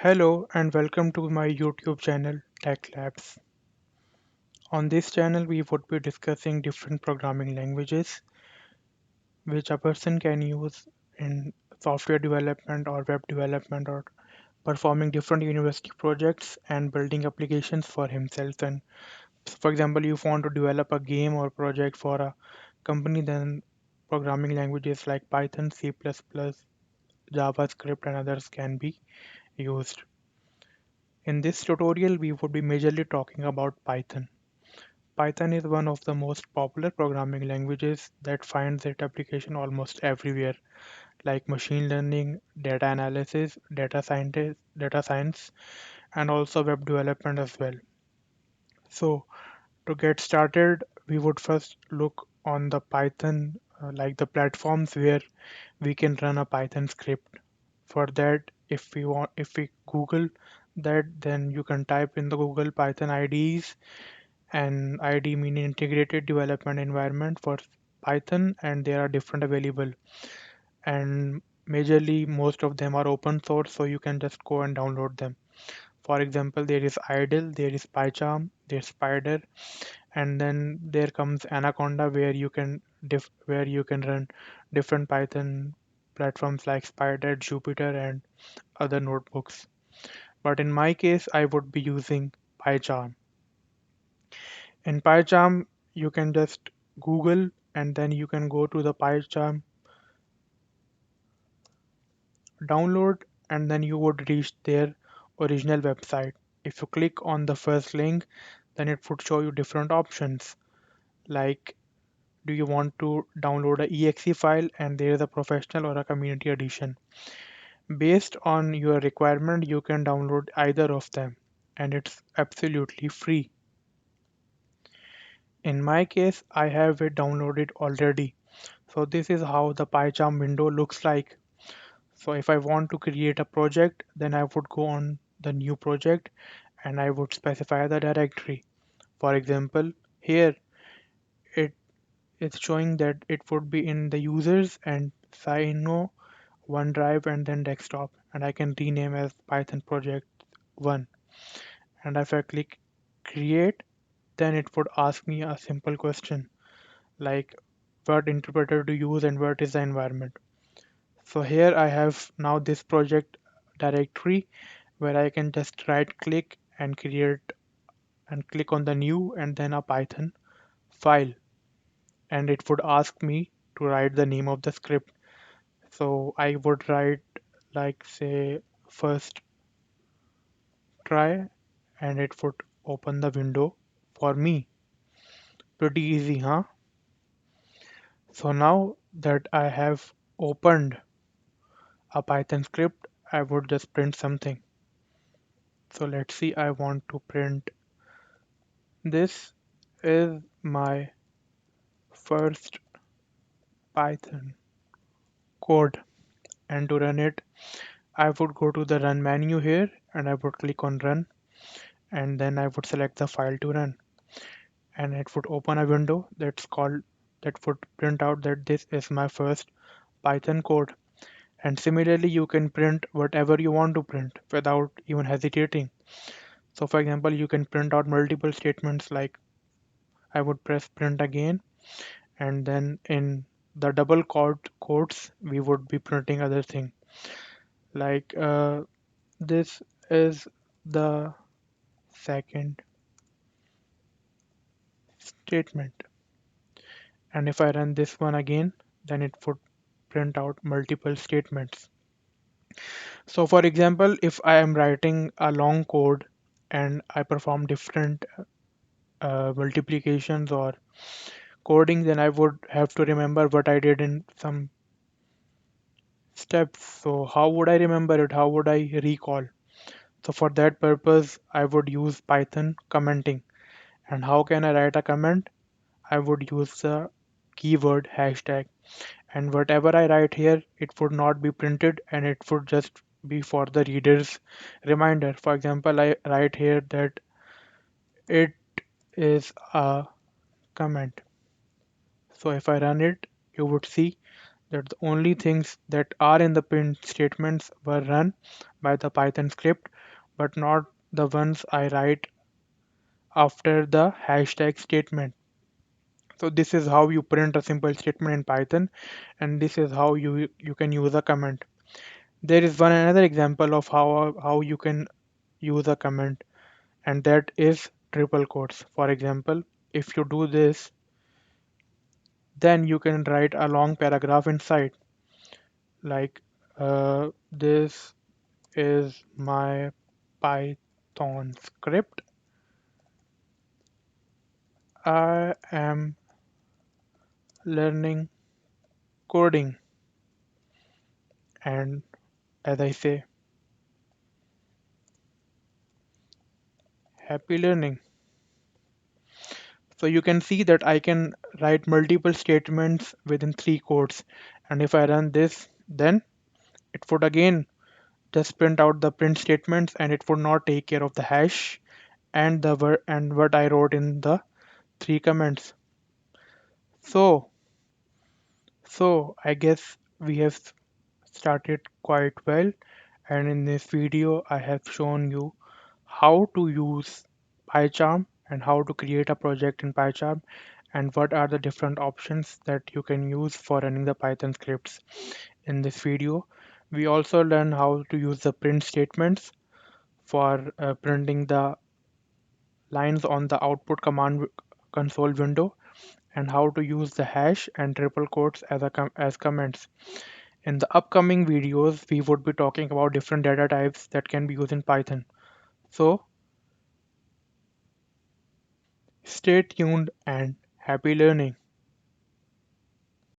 Hello and welcome to my YouTube channel Tech Labs. On this channel, we would be discussing different programming languages which a person can use in software development or web development or performing different university projects and building applications for himself. And for example, you want to develop a game or project for a company, then programming languages like Python, C++, JavaScript, and others can be used. In this tutorial, we would be majorly talking about Python. Python is one of the most popular programming languages that finds its application almost everywhere, like machine learning, data analysis, data science, and also web development as well. So, to get started, we would first look on the Python, like the platforms where we can run a Python script. For that, if we Google that, then you can type in the Google Python IDEs and ID meaning integrated development environment for Python, and there are different available. And majorly, most of them are open source, so you can just go and download them. For example, there is Idle, there is Pycharm, there's Spider, and then there comes Anaconda, where you can run different Python platforms like Spider, Jupyter, and other notebooks. But in my case, I would be using Pycharm. In Pycharm, you can just Google and then you can go to the Pycharm download and then you would reach their original website. If you click on the first link, then it would show you different options like do you want to download a exe file and there is a professional or a community edition. Based on your requirement, you can download either of them and it's absolutely free. In my case, I have it downloaded already. So this is how the PyCharm window looks like. So if I want to create a project, then I would go on the new project and I would specify the directory. For example, here it is showing that it would be in the users and Sino, OneDrive and then desktop, and I can rename as Python project 1. And if I click create, then it would ask me a simple question like what interpreter to use and what is the environment. So here I have now this project directory where I can just right click and create and click on the new and then a Python file, and it would ask me to write the name of the script. So I would write like say first try and it would open the window for me. Pretty easy, huh? So now that I have opened a Python script, I would just print something. So let's see, I want to print this is my first Python code, and to run it I would go to the run menu here and I would click on run and then I would select the file to run, and it would open a window that would print out that this is my first Python code. And similarly you can print whatever you want to print without even hesitating. So for example, you can print out multiple statements like I would press print again, and then in the quotes we would be printing other thing like this is the second statement, and if I run this one again, then it would print out multiple statements. So for example, if I am writing a long code and I perform different multiplications or coding, then I would have to remember what I did in some steps. So how would I remember it? How would I recall? So for that purpose, I would use Python commenting. And how can I write a comment? I would use the keyword hashtag. And whatever I write here, it would not be printed and it would just be for the reader's reminder. For example, I write here that it is a comment. So if I run it, you would see that the only things that are in the print statements were run by the Python script, but not the ones I write after the hashtag statement. So this is how you print a simple statement in Python, and this is how you can use a comment. There is one another example of how you can use a comment, and that is triple quotes. For example, if you do this, then you can write a long paragraph inside, like this is my Python script. I am learning coding, and as I say, happy learning. So you can see that I can write multiple statements within three quotes, and if I run this, then it would again just print out the print statements, and it would not take care of the hash and the word and what I wrote in the three comments. So, so I guess we have started quite well, and in this video I have shown you how to use Pycharm and how to create a project in Pycharm and what are the different options that you can use for running the Python scripts. In this video, we also learn how to use the print statements for printing the lines on the output command console window and how to use the hash and triple quotes as comments. In the upcoming videos, we would be talking about different data types that can be used in Python. So stay tuned and happy learning.